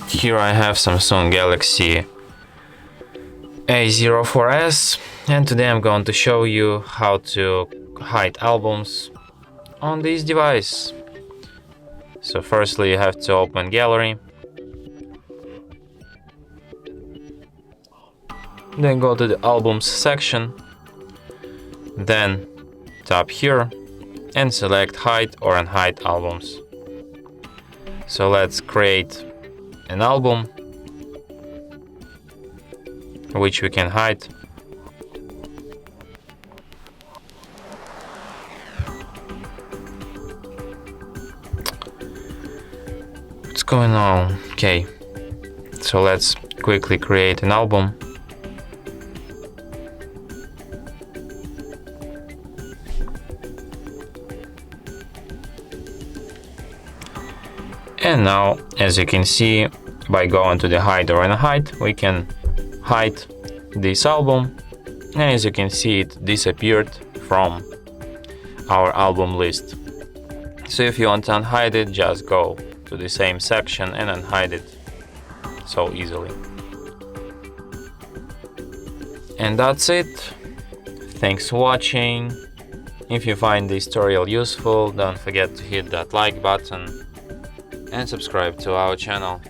Here I have Samsung Galaxy A04s, and today I'm going to show you how to hide albums on this device. So firstly you have to open Gallery, then go to the Albums section, then tap here and select Hide or Unhide Albums. So let's create an album which we can hide. What's going on? Okay, so let's quickly create an album. And now, as you can see, by going to the hide or unhide, we can hide this album, and as you can see, it disappeared from our album list. So if you want to unhide it, just go to the same section and unhide it so easily. And that's it. Thanks for watching. If you find this tutorial useful, don't forget to hit that like button and subscribe to our channel.